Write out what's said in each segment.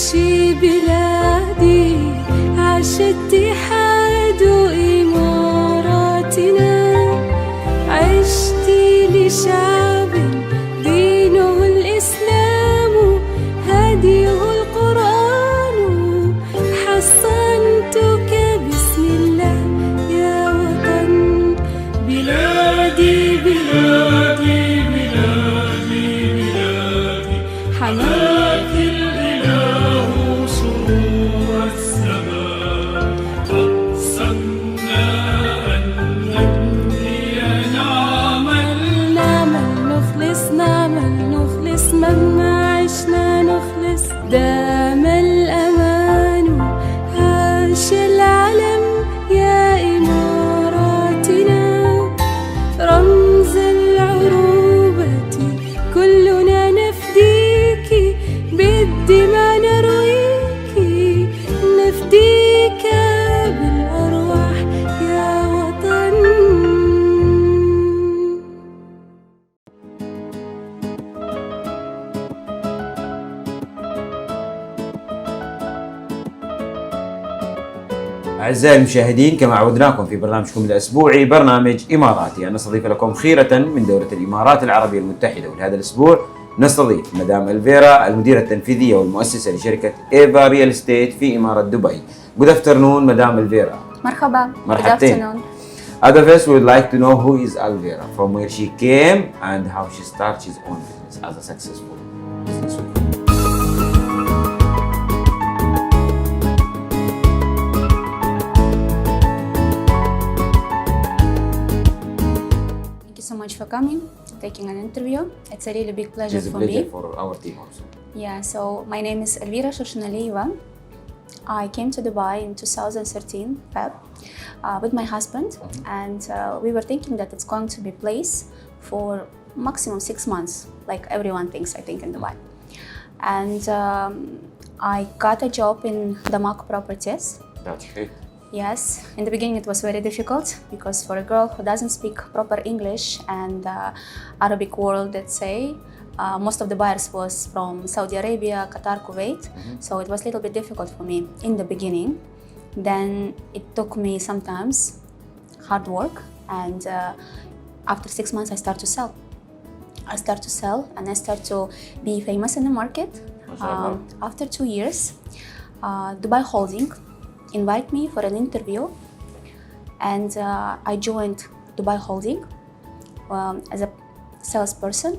عشي بلادي عاش اتحاد إماراتنا عشت لشعب دينه الإسلام هديه القرآن حصنتك بسم الله يا وطن بلادي بلادي بلادي بلادي حماك الإله شرور السماء أقسمنا أن نبني نعمل نخلص مهما عشنا نخلص دام الأمان عاش العلم يا إماراتنا رمز العروبة كلنا نفديك بالدماء نرويك نفديك بالأرواح يا وطن. أعزائي المشاهدين، كما عودناكم في برنامجكم الأسبوعي برنامج إماراتي، أن نستضيف لكم خيرة من دولة الإمارات العربية المتحدة. ولهذا الأسبوع نستضيف مدام ألفيرا، المديرة التنفيذية والمؤسسة لشركة إيفا ريال استيت في إمارة دبي. Good afternoon, مدام ألفيرا. مرحبا. مرحبتين. Good afternoon. Other of us would like to know who is Elvira, from where she came and how she started his own business as a successful businesswoman. Thank you so much for coming, taking an interview. It's a really big pleasure It's a for pleasure me. for our team also. Yeah, so my name is Elvira Sharshenalieva. I came to Dubai in 2013 Feb with my husband, and we were thinking that it's going to be a place for maximum 6 months, like everyone thinks, I think, in Dubai. And I got a job in Damak Properties. That's great. Yes, in the beginning it was very difficult because for a girl who doesn't speak proper English and Arabic world, let's say, most of the buyers was from Saudi Arabia, Qatar, Kuwait, so it was a little bit difficult for me in the beginning. Then it took me sometimes hard work, and after 6 months I start to sell. And I start to be famous in the market. After 2 years, Dubai Holding invite me for an interview, and I joined Dubai Holding as a salesperson.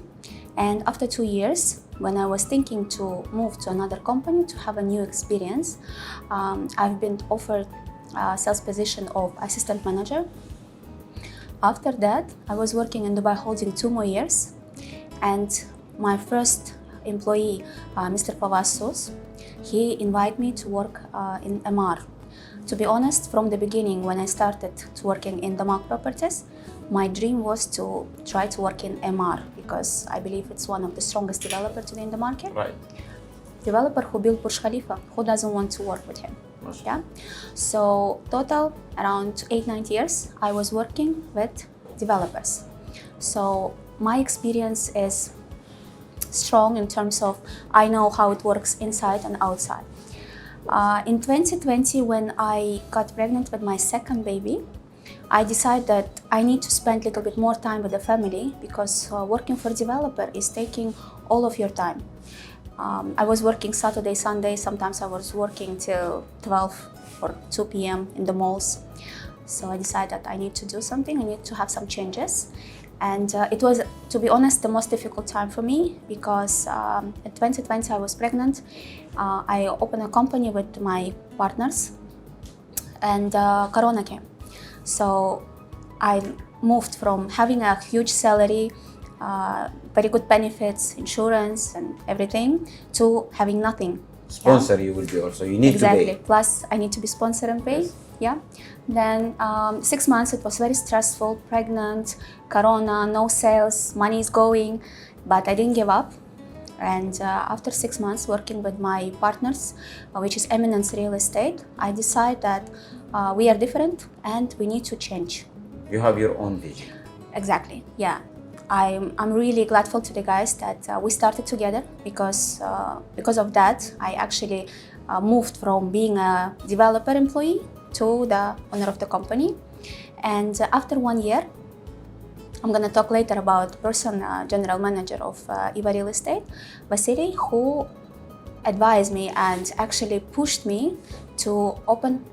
And after 2 years, when I was thinking to move to another company to have a new experience, I've been offered a sales position of assistant manager. After that, I was working in Dubai Holding 2 more years, and my first employee, Mr. Pavassos, he invited me to work in Emar. To be honest, from the beginning, when I started to working in Damak Properties, my dream was to try to work in Emar because I believe it's one of the strongest developers today in the market. Right. Developer who built Burj Khalifa, who doesn't want to work with him? Yeah. So total around 8-9 years, I was working with developers. So my experience is strong in terms of I know how it works inside and outside. In 2020, when I got pregnant with my second baby, I decided that I need to spend a little bit more time with the family because working for a developer is taking all of your time. I was working Saturday, Sunday, sometimes I was working till 12 or 2 p.m. in the malls. So I decided that I need to do something, I need to have some changes. And it was, to be honest, the most difficult time for me because in 2020 I was pregnant. I opened a company with my partners, and Corona came. So I moved from having a huge salary, very good benefits, insurance and everything, to having nothing. Sponsor you will be also, you need to pay. Exactly, plus I need to be sponsored and pay. Yes. Yeah. Then 6 months it was very stressful, pregnant, Corona, no sales, money is going, but I didn't give up. And after 6 months working with my partners, which is Eminence Real Estate, I decided that we are different and we need to change. You have your own vision. Exactly, yeah. I'm really grateful to the guys that we started together because of that I actually moved from being a developer employee to the owner of the company. And after 1 year, I'm gonna talk later about person general manager of Eva Real Estate, Vasily, who advised me and actually pushed me to open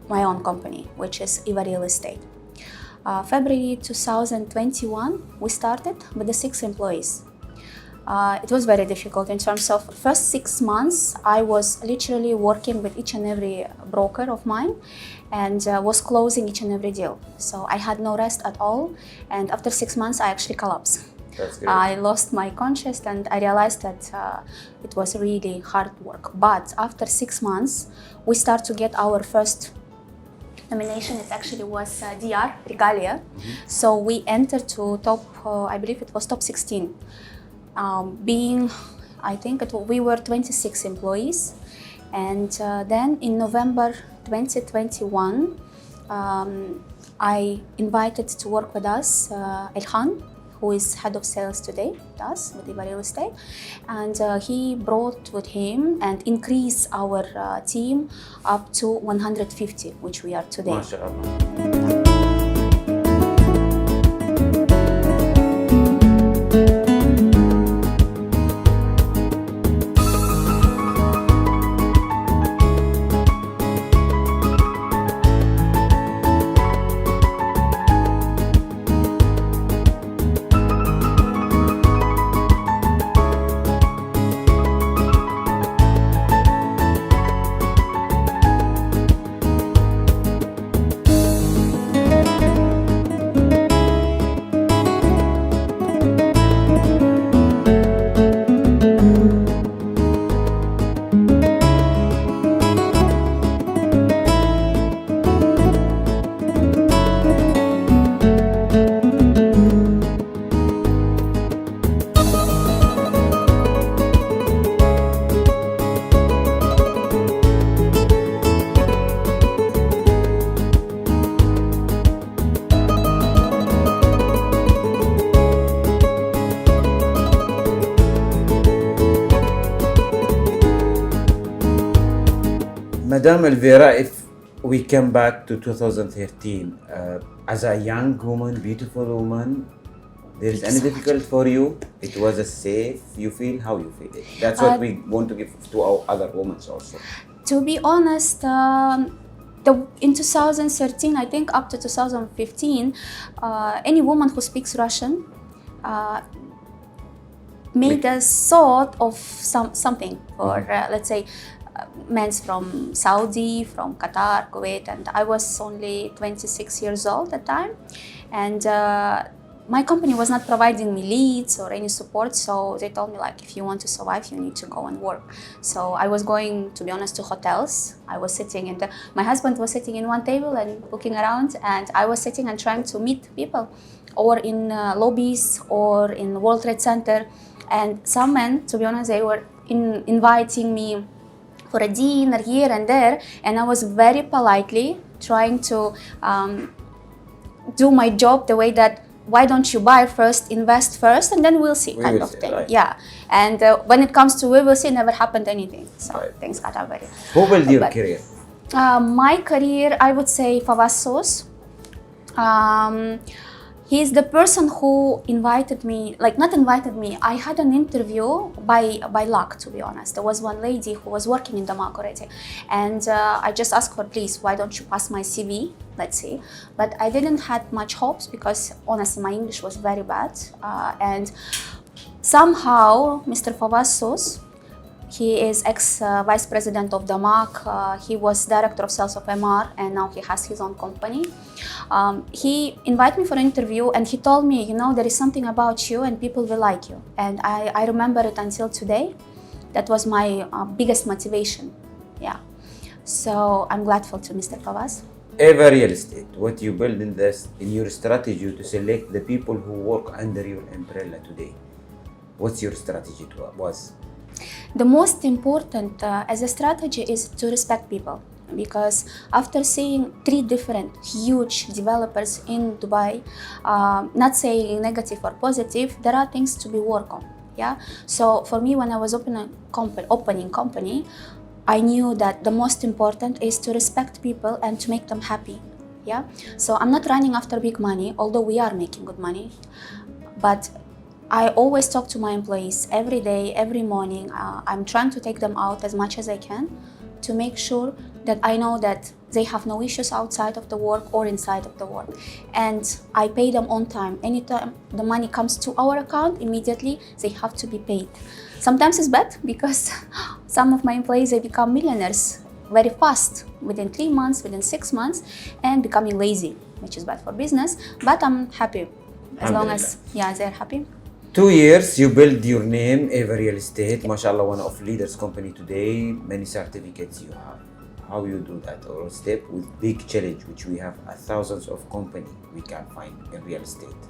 my own company, which is Eva Real Estate. February 2021, we started with the 6 employees. It was very difficult in terms of first 6 months. I was literally working with each and every broker of mine and was closing each and every deal. So I had no rest at all. And after 6 months, I actually collapsed. That's great. I lost my conscience and I realized that it was really hard work. But after 6 months, we start to get our first nomination. It actually was DR Regalia. So we entered to top, I believe it was top 16. We were 26 employees. And then in November 2021, I invited to work with us Elhan, who is head of sales today with us with Eva Real Estate, and he brought with him and increased our team up to 150, which we are today. MashaAllah. Madam Elvira, if we come back to 2013, as a young woman, beautiful woman, there is any difficult for you? It was a safe, you feel, how you feel it? That's what we want to give to our other women also. To be honest, in 2013, I think up to 2015, any woman who speaks Russian made a sort of something for, let's say, men from Saudi, from Qatar, Kuwait, and I was only 26 years old at the time. And my company was not providing me leads or any support, so they told me, like, if you want to survive, you need to go and work. So I was going, to be honest, to hotels. I was sitting in my husband was sitting in one table and looking around, and I was sitting and trying to meet people, or in lobbies, or in World Trade Center. And some men, to be honest, they were inviting me for a dinner here and there, and I was very politely trying to do my job the way that, why don't you buy first, invest first, and then we'll see, kind of thing. Right. Yeah. And when it comes to we will see, never happened anything. So right. Things got very. Who built your career? My career, I would say Fawaz Sos. He's the person who invited me, like not invited me, I had an interview by luck, to be honest. There was one lady who was working in Damak already, and I just asked her, please, why don't you pass my CV, let's see. But I didn't have much hopes because honestly my English was very bad, and somehow Mr. Fawaz Sos, he is ex-vice president of Damak. He was director of sales of MR, and now he has his own company. He invited me for an interview, and he told me, you know, there is something about you and people will like you. And I remember it until today. That was my biggest motivation. Yeah. So I'm grateful to Mr. Fawaz. Eva Real Estate, what you build in your strategy to select the people who work under your umbrella today. What's your strategy was? The most important as a strategy is to respect people. because after seeing 3 different huge developers in Dubai, not saying negative or positive, there are things to be worked on. Yeah. So for me, when I was opening company, I knew that the most important is to respect people and to make them happy. Yeah. So I'm not running after big money, although we are making good money, but I always talk to my employees every day, every morning. I'm trying to take them out as much as I can to make sure that I know that they have no issues outside of the work or inside of the work. And I pay them on time. Anytime the money comes to our account, immediately they have to be paid. Sometimes it's bad because some of my employees, they become millionaires very fast, within 3 months, within 6 months, and becoming lazy, which is bad for business. But I'm happy as long as they're happy. 2 years you build your name, Eva Real Estate, mashallah, one of leaders company today, many certificates you have. How you do that, or step with big challenge, which we have thousands of company we can find in real estate?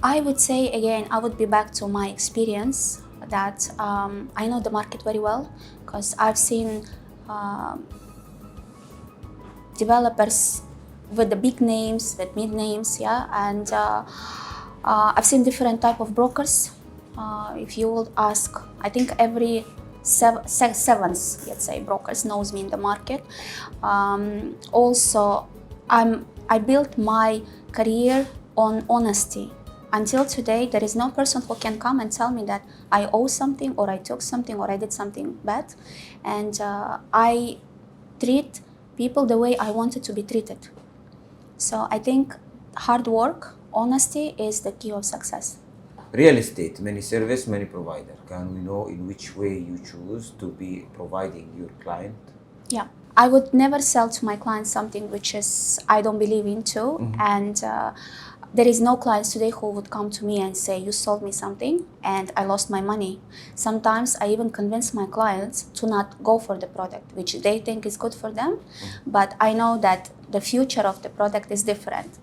I would say again, I would be back to my experience that I know the market very well, because I've seen developers with the big names, with mid names, and I've seen different type of brokers. If you would ask, I think every seventh, let's say, brokers knows me in the market. Also, I built my career on honesty. Until today, there is no person who can come and tell me that I owe something, or I took something, or I did something bad. And I treat people the way I wanted to be treated. So I think hard work, honesty is the key of success. Real estate, many service, many provider. Can we know in which way you choose to be providing your client? Yeah, I would never sell to my clients something which is I don't believe into, and there is no clients today who would come to me and say, you sold me something and I lost my money. Sometimes I even convince my clients to not go for the product, which they think is good for them, but I know that the future of the product is different.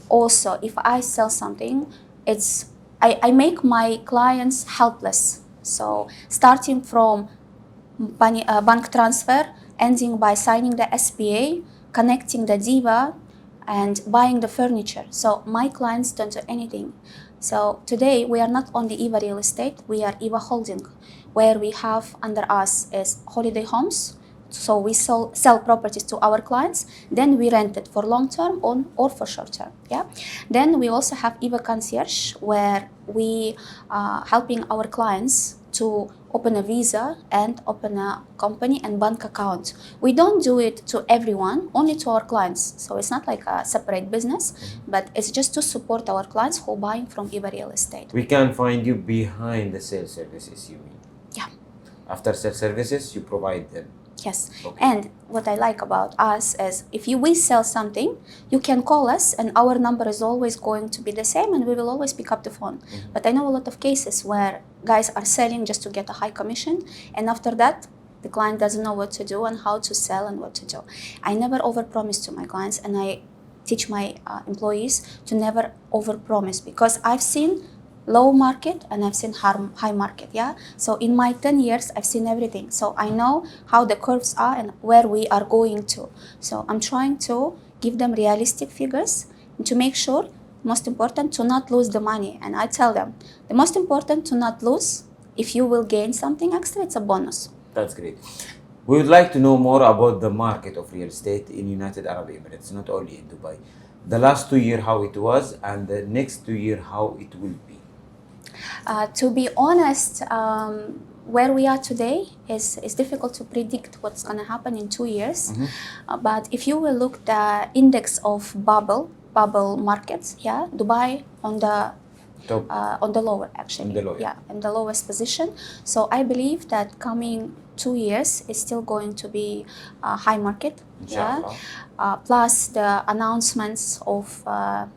Also, if I sell something, I make my clients helpless. So starting from bank transfer, ending by signing the SPA, connecting the diva, and buying the furniture. So my clients don't do anything. So today we are not only Eva Real Estate, we are Eva Holding, where we have under us is holiday homes. So we sell properties to our clients, then we rent it for long term or for short term. Yeah. Then we also have Eva Concierge, where we helping our clients to open a visa and open a company and bank account. We don't do it to everyone, only to our clients. So it's not like a separate business, but it's just to support our clients who are buying from Eva Real Estate. We can find you behind the sales services, you mean? Yeah. After sales services, you provide them. Yes. Okay. And what I like about us is if we sell something, you can call us and our number is always going to be the same and we will always pick up the phone. But I know a lot of cases where guys are selling just to get a high commission, and after that, the client doesn't know what to do and how to sell and what to do. I never overpromise to my clients, and I teach my employees to never overpromise, because I've seen low market and I've seen high market. Yeah. So in my 10 years, I've seen everything. So I know how the curves are and where we are going to. So I'm trying to give them realistic figures and to make sure, most important, to not lose the money. And I tell them, the most important to not lose. If you will gain something extra, it's a bonus. That's great. We would like to know more about the market of real estate in United Arab Emirates, not only in Dubai. The last 2 years, how it was, and the next 2 years, how it will be. To be honest, where we are today is difficult to predict what's going to happen in 2 years. But if you will look the index of bubble markets, yeah, Dubai on the Top. On the lower, actually. On the lower. Yeah, in the lowest position. So I believe that coming 2 years is still going to be a high market. Inshallah. Yeah. Plus the announcements of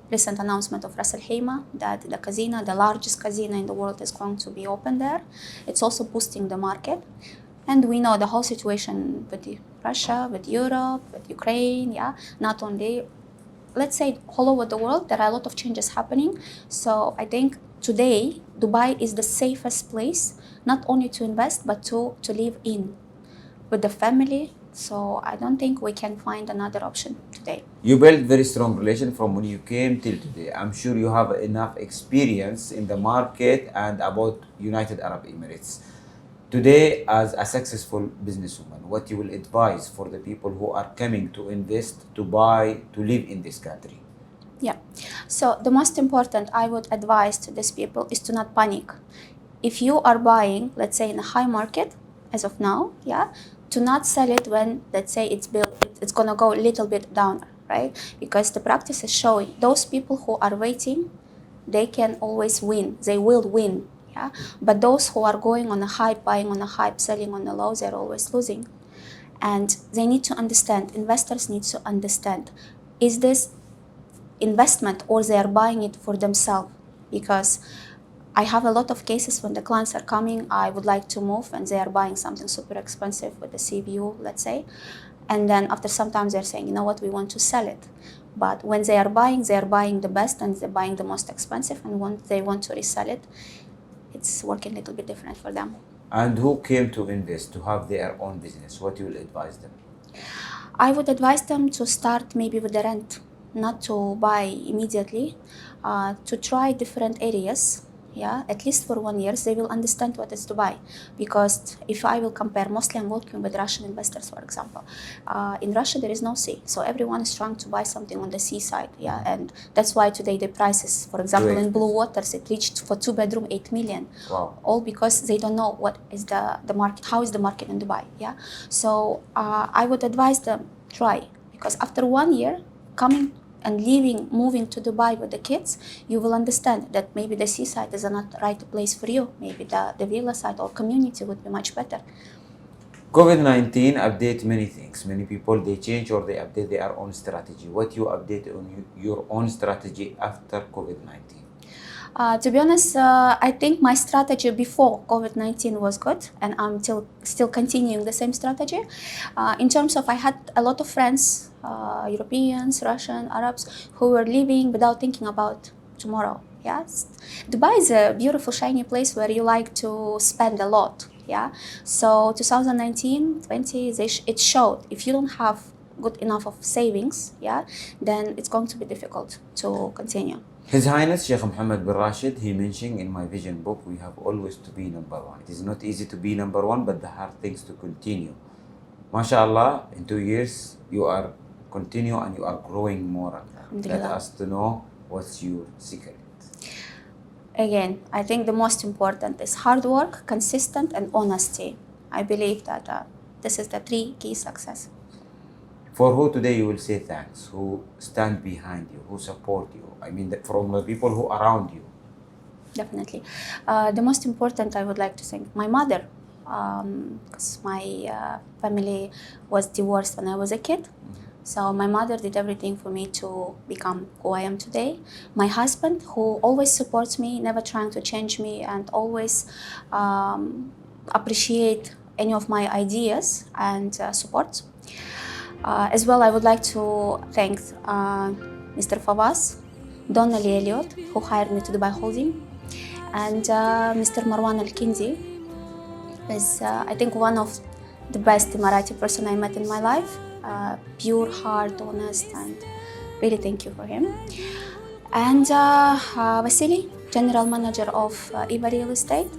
recent announcement of Ras Al Khaimah, that the casino, the largest casino in the world, is going to be open there. It's also boosting the market. And we know the whole situation with Russia, with Europe, with Ukraine. Yeah, not only, let's say, all over the world, there are a lot of changes happening. So I think today, Dubai is the safest place, not only to invest, but to live in, with the family, So I don't think we can find another option today. You built very strong relation from when you came till today. I'm sure you have enough experience in the market and about United Arab Emirates. Today, as a successful businesswoman, what you will advise for the people who are coming to invest, to buy, to live in this country? Yeah. So the most important I would advise to these people is to not panic. If you are buying, let's say in a high market, as of now, yeah, to not sell it when, let's say, it's gonna go a little bit down, right? Because the practice is showing those people who are waiting, they can always win. They will win, yeah. But those who are going on a hype, buying on a hype, selling on a low, they're always losing. And they need to understand. Investors need to understand: is this investment or they are buying it for themselves? Because I have a lot of cases when the clients are coming, I would like to move, and they are buying something super expensive with the CVU, let's say. And then after some time they're saying, you know what, we want to sell it. But when they are buying the best and they're buying the most expensive, and when they want to resell it, it's working a little bit different for them. And who came to invest, to have their own business, what you will advise them? I would advise them to start maybe with the rent, not to buy immediately, to try different areas. Yeah, at least for 1 year, they will understand what is Dubai. Because if I will compare, mostly I'm working with Russian investors, for example. In Russia, there is no sea, so everyone is trying to buy something on the seaside. Yeah, and that's why today the prices, for example, in Blue Waters, it reached for 2-bedroom 8 million. Wow. All because they don't know what is the market, how is the market in Dubai. Yeah, so I would advise them try, because after 1 year coming and leaving, moving to Dubai with the kids, you will understand that maybe the seaside is not the right place for you. Maybe the villa side or community would be much better. COVID-19 update many things. Many people, they change or they update their own strategy. What you update on your own strategy after COVID-19? To be honest, I think my strategy before COVID-19 was good, and I'm still continuing the same strategy. In terms of, I had a lot of friends, Europeans, Russian, Arabs, who were living without thinking about tomorrow. Yes, Dubai is a beautiful, shiny place where you like to spend a lot. Yeah, so 2019, 20, it showed if you don't have good enough of savings, yeah, then it's going to be difficult to continue. His Highness Sheikh Mohammed bin Rashid, he mentioned in my vision book, we have always to be number one. It is not easy to be number one, but the hard things to continue. MashaAllah, in 2 years, you are continue and you are growing more. Let us to know what's your secret. Again, I think the most important is hard work, consistent, and honesty. I believe that this is the 3 key success. For who today you will say thanks, who stand behind you, who support you? I mean, from the people who are around you. Definitely. The most important, I would like to thank my mother, because my family was divorced when I was a kid. So my mother did everything for me to become who I am today. My husband, who always supports me, never trying to change me, and always appreciate any of my ideas and support. As well, I would like to thank Mr. Fawaz, Donnelly Elliott, who hired me to Dubai Holding, and Mr. Marwan Al-Kindi is, I think, one of the best Emarati person I met in my life. Pure heart, honest, and really thank you for him. And Vasily, General Manager of Eva Real Estate,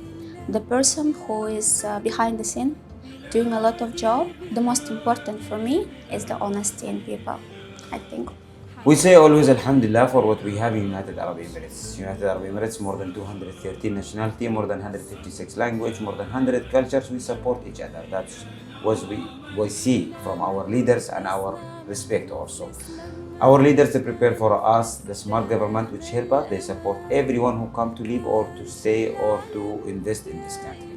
the person who is behind the scene, doing a lot of job. The most important for me is the honesty in people, I think. We say always Alhamdulillah for what we have in United Arab Emirates. United Arab Emirates, more than 213 nationality, more than 156 language, more than 100 cultures. We support each other. That's what we see from our leaders and our respect also. Our leaders, they prepare for us the smart government which help us. They support everyone who come to live or to stay or to invest in this country.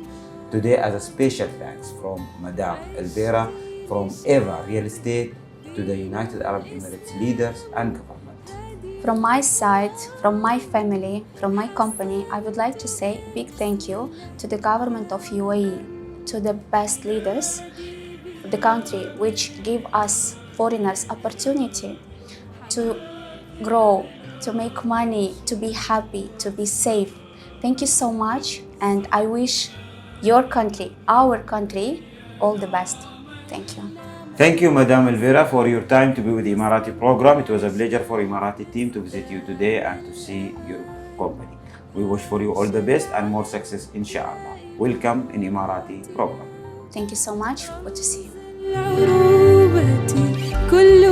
Today, as a special thanks from Madam Elvira, from Eva Real Estate, to the United Arab Emirates leaders and government. From my side, from my family, from my company, I would like to say a big thank you to the government of UAE, to the best leaders of the country, which give us foreigners opportunity to grow, to make money, to be happy, to be safe. Thank you so much, and I wish your country, our country, all the best. Thank you. Thank you, Madam Elvira, for your time to be with the Emarati program. It was a pleasure for Emarati team to visit you today and to see your company. We wish for you all the best and more success, inshallah. Welcome in Emarati program. Thank you so much. Good to see you. العروبة كل